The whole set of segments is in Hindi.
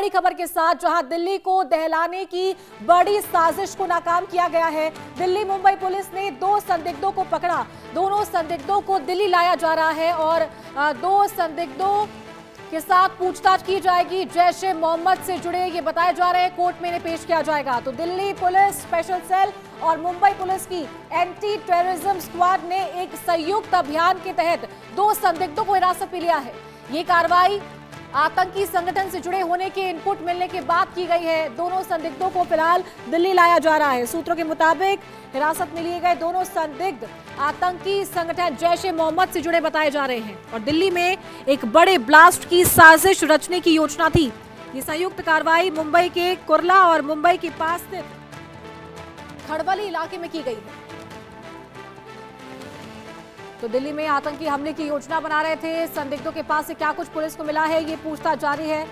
बड़ी खबर के साथ, जहां दिल्ली को दहलाने की बड़ी साजिश को नाकाम किया गया है। दिल्ली मुंबई पुलिस ने दो संदिग्धों को पकड़ा। दोनों संदिग्धों को दिल्ली लाया जा रहा है और दो संदिग्धों के साथ पूछताछ की जाएगी। जैश ए मोहम्मद से जुड़े ये बताए जा रहे हैं, कोर्ट में इन्हें पेश किया जाएगा। तो दिल्ली पुलिस स्पेशल सेल और मुंबई पुलिस की एंटी टेररिज्म स्क्वाड ने एक संयुक्त अभियान के तहत दो संदिग्धों को हिरासत में लिया है। ये कार्रवाई आतंकी संगठन से जुड़े होने के इनपुट मिलने के बाद की गई है। दोनों संदिग्धों को फिलहाल दिल्ली लाया जा रहा है। सूत्रों के मुताबिक हिरासत में लिए गए दोनों संदिग्ध आतंकी संगठन जैश ए मोहम्मद से जुड़े बताए जा रहे हैं और दिल्ली में एक बड़े ब्लास्ट की साजिश रचने की योजना थी। ये संयुक्त कार्रवाई मुंबई के कुर्ला और मुंबई के पास स्थित खड़वली इलाके में की गई है। तो दिल्ली में आतंकी हमले की योजना बना रहे थे। संदिग्धों के पास से क्या कुछ पुलिस को मिला है, ये पूछताछ जारी है।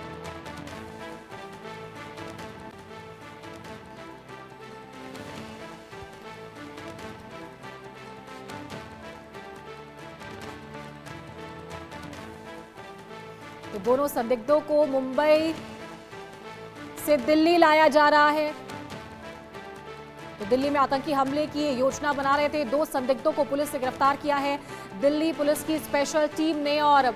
तो दोनों संदिग्धों को मुंबई से दिल्ली लाया जा रहा है। तो दिल्ली में आतंकी हमले की योजना बना रहे थे। दो संदिग्धों को पुलिस ने गिरफ्तार किया है। दिल्ली पुलिस की स्पेशल टीम ने और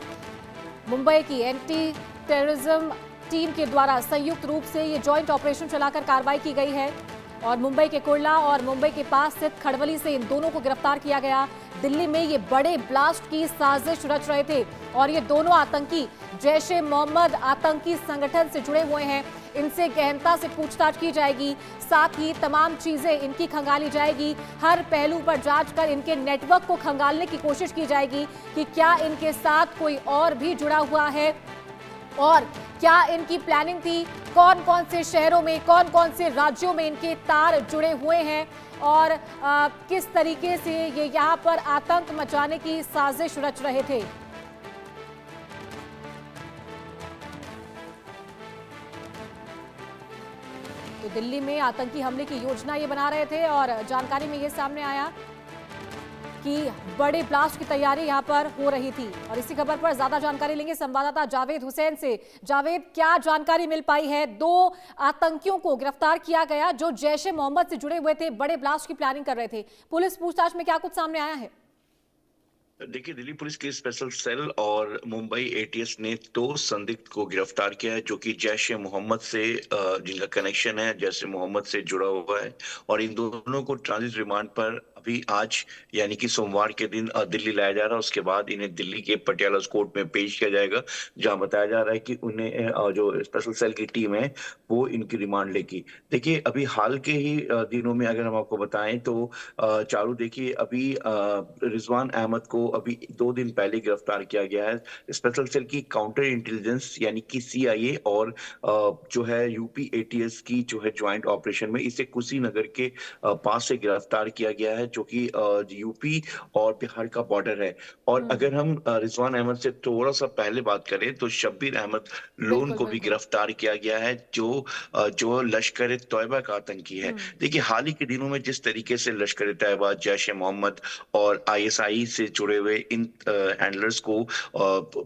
मुंबई की एंटी टेररिज्म टीम के द्वारा संयुक्त रूप से ये जॉइंट ऑपरेशन चलाकर कार्रवाई की गई है और मुंबई के कुर्ला और मुंबई के पास स्थित खड़वली से इन दोनों को गिरफ्तार किया गया। दिल्ली में ये बड़े ब्लास्ट की साजिश रच रहे थे और ये दोनों आतंकी जैश ए मोहम्मद आतंकी संगठन से जुड़े हुए हैं। इनसे गहनता से पूछताछ की जाएगी, साथ ही तमाम चीजें इनकी खंगाली जाएगी। हर पहलू पर जांच कर इनके नेटवर्क को खंगालने की कोशिश की जाएगी कि क्या इनके साथ कोई और भी जुड़ा हुआ है और क्या इनकी प्लानिंग थी, कौन कौन से शहरों में, कौन कौन से राज्यों में इनके तार जुड़े हुए हैं और किस तरीके से ये यहाँ पर आतंक मचाने की साजिश रच रहे थे। तो दिल्ली में आतंकी हमले की योजना ये बना रहे थे और जानकारी में ये सामने आया कि बड़े ब्लास्ट की तैयारी यहां पर हो रही थी। और इसी खबर पर ज्यादा जानकारी लेंगे संवाददाता जावेद हुसैन से। जावेद, क्या जानकारी मिल पाई है? दो आतंकियों को गिरफ्तार किया गया जो जैश ए मोहम्मद से जुड़े हुए थे, बड़े ब्लास्ट की प्लानिंग कर रहे थे। पुलिस पूछताछ में क्या कुछ सामने आया है? देखिए, दिल्ली पुलिस की स्पेशल सेल और मुंबई एटीएस ने दो संदिग्ध को गिरफ्तार किया है जो कि जैश ए मोहम्मद से जिनका कनेक्शन है, जैश ए मोहम्मद से जुड़ा हुआ है। और इन दोनों को ट्रांजिट रिमांड पर अभी आज यानी कि सोमवार के दिन दिल्ली लाया जा रहा है। उसके बाद इन्हें दिल्ली के पटियाला कोर्ट में पेश किया जाएगा, जहां बताया जा रहा है कि उन्हें जो स्पेशल सेल की टीम है वो इनकी रिमांड लेगी। देखिए, अभी हाल के ही दिनों में अगर हम आपको बताएं तो चारू, देखिए अभी रिजवान अहमद को अभी 2 दिन पहले गिरफ्तार किया गया है स्पेशल सेल की काउंटर इंटेलिजेंस यानी कि सीआईए और जो है यूपी एटीएस की जो है ज्वाइंट ऑपरेशन में इसे कुशीनगर के पास से गिरफ्तार किया गया है, जो कि यूपी और बिहार का बॉर्डर है। और अगर हम रिजवान अहमद से थोड़ा सा पहले बात करें तो शब्बीर अहमद लोन को भी गिरफ्तार किया गया है, जो लश्कर तैयबा का आतंकी है। देखिए, हाल ही के दिनों में जिस तरीके से लश्कर तैयबा, जैश ए मोहम्मद और आईएसआई से जुड़े हुए इन हैंडलर्स को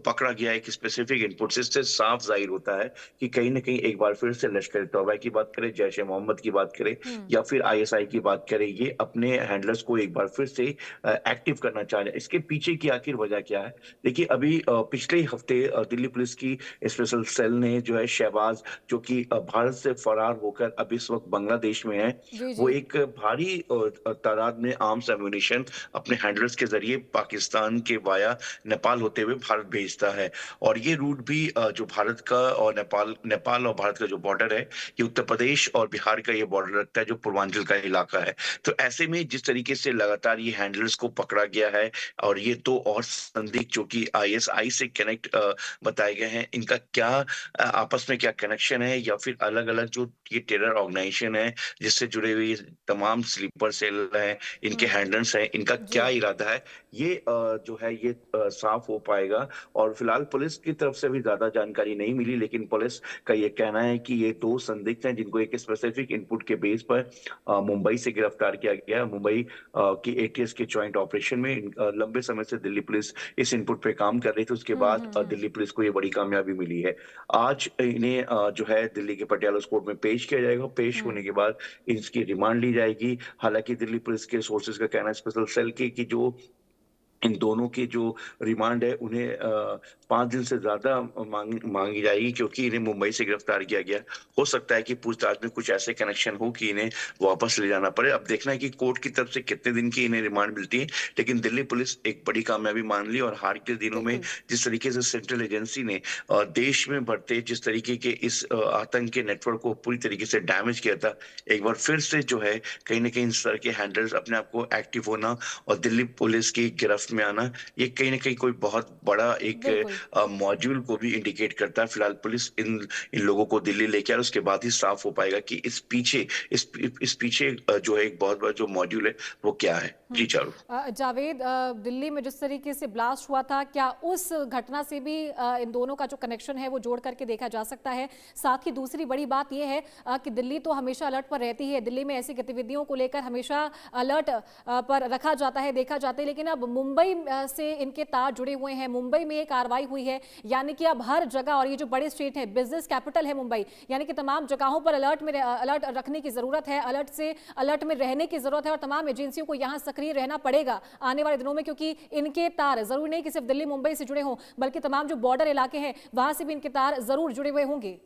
पकड़ा गया एक स्पेसिफिक इनपुट से, इससे साफ जाहिर होता है कि कहीं ना कहीं एक बार फिर से लश्कर तैयबा की बात करें, जैश ए मोहम्मद की बात करें या फिर आईएसआई की बात करें, ये अपने हैंडलर्स को एक बार फिर से एक्टिव करना चाह रहे हैं। इसके पीछे की आखिर वजह क्या है? देखिए, अभी पिछले हफ्ते दिल्ली पुलिस की स्पेशल सेल ने जो है शहबाज, जो कि भारत से फरार होकर अब इस वक्त बांग्लादेश में है, जी वो जी। एक भारी तादाद में आर्म्स एम्यूनिशन अपने हैंडलर्स के जरिए पाकिस्तान के वाया नेपाल होते हुए भारत भेजता है। और ये रूट भी जो भारत का और नेपाल और भारत का जो बॉर्डर है, ये उत्तर प्रदेश और बिहार का ये बॉर्डर रखता है, जो पूर्वांचल का इलाका है। तो ऐसे में जिस तरीके से लगातार ये हैंडलर्स को पकड़ा गया है और ये दो और संदिग्ध जो कि आईएसआई से कनेक्ट बताए गए हैं, इनका क्या आपस में क्या कनेक्शन है या फिर अलग अलग जो ये टेरर ऑर्गेनाइजेशन है जिससे जुड़े हुए ये तमाम स्लीपर सेल हैं, इनके हैंडलर्स हैं, इनका क्या जी। इरादा है, ये जो है ये साफ हो पाएगा। और फिलहाल पुलिस की तरफ से भी ज्यादा जानकारी नहीं मिली, लेकिन पुलिस का ये कहना है कि ये 2 संदिग्ध हैं जिनको एक स्पेसिफिक इनपुट के बेस पर मुंबई से गिरफ्तार किया गया है। मुंबई की एटीएस के जॉइंट ऑपरेशन में लंबे समय से दिल्ली पुलिस इस इनपुट पे काम कर रही थी। उसके बाद दिल्ली पुलिस को ये बड़ी कामयाबी मिली है। आज इन्हें जो है दिल्ली के पटियाला कोर्ट में पेश किया जाएगा। पेश होने के बाद इसकी रिमांड ली जाएगी। हालांकि दिल्ली पुलिस के सोर्सेज का कहना है स्पेशल सेल के कि जो इन दोनों की जो रिमांड है उन्हें 5 दिन से ज़्यादा माँगी जाएगी, क्योंकि इन्हें मुंबई से गिरफ्तार किया गया। हो सकता है कि पूछताछ में कुछ ऐसे कनेक्शन हो कि इन्हें वापस ले जाना पड़े। अब देखना है कि कोर्ट की तरफ से कितने दिन की इन्हें रिमांड मिलती है। लेकिन दिल्ली पुलिस एक बड़ी कामयाबी मान ली, और हाल के दिनों में बिल्कुल। जिस तरीके से सेंट्रल एजेंसी ने देश में बढ़ते जिस तरीके के इस आतंक के नेटवर्क को पूरी तरीके से डैमेज किया था, एक बार फिर से जो है कहीं न कहीं इस तरह के हैंडलर्स अपने आप को एक्टिव होना और दिल्ली पुलिस की गिरफ्त में आना, ये कहीं न कहीं कोई बहुत बड़ा एक बिल्कुल। मॉड्यूल को भी इंडिकेट करता है। फिलहाल पुलिस इन इन लोगों को दिल्ली लेके आए, उसके बाद ही साफ हो पाएगा कि इस पीछे जो है एक बहुत बड़ा जो मॉड्यूल है वो क्या है। जी चारू। जावेद, दिल्ली में जिस तरीके से ब्लास्ट हुआ था, क्या उस घटना से भी इन दोनों का जो कनेक्शन है वो जोड़ करके देखा जा सकता है? साथ ही दूसरी बड़ी बात यह है कि दिल्ली तो हमेशा अलर्ट पर रहती है, दिल्ली में ऐसी गतिविधियों को लेकर हमेशा अलर्ट पर रखा जाता है, देखा जाता है। लेकिन अब मुंबई से इनके तार जुड़े हुए हैं, मुंबई में ये कार्रवाई हुई है, यानी कि अब हर जगह, और ये जो बड़े स्टेट है, बिजनेस कैपिटल है मुंबई, यानी कि तमाम जगहों पर अलर्ट रखने की जरूरत है, अलर्ट में रहने की जरूरत है, और तमाम एजेंसियों को यहाँ सक्रिय रहना पड़ेगा आने वाले दिनों में, क्योंकि इनके तार जरूरी नहीं कि सिर्फ दिल्ली मुंबई से जुड़े हों, बल्कि तमाम जो बॉर्डर इलाके हैं वहां से भी इनके तार जरूर जुड़े हुए होंगे।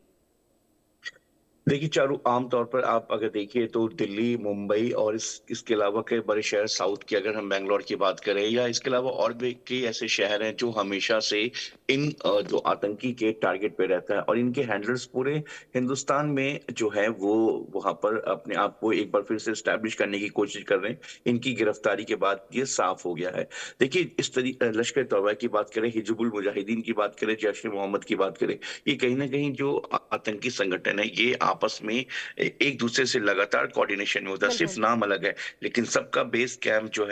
देखिए चारू, आमतौर पर आप अगर देखिए तो दिल्ली, मुंबई और इसके अलावा कई बड़े शहर साउथ की, अगर हम बैंगलोर की बात करें, या इसके अलावा और भी कई ऐसे शहर हैं जो हमेशा से इन जो आतंकी के टारगेट पे रहता है, और इनके हैंडलर्स पूरे हिंदुस्तान में जो है वो वहां पर अपने आप को एक बार फिर से स्टैब्लिश करने की कोशिश कर रहे हैं। इनकी गिरफ्तारी के बाद ये साफ हो गया है। देखिए इस तरीके लश्कर तौबा की बात करें, हिजबुल मुजाहिदीन की बात करें, जैश ए मोहम्मद की बात करें, ये कहीं ना कहीं जो आतंकी संगठन है ये आपस में एक दूसरे से लगातार कोऑर्डिनेशन में होता है। सिर्फ बिल्कुल। नाम अलग है, लेकिन सबका बेस कैंप जो है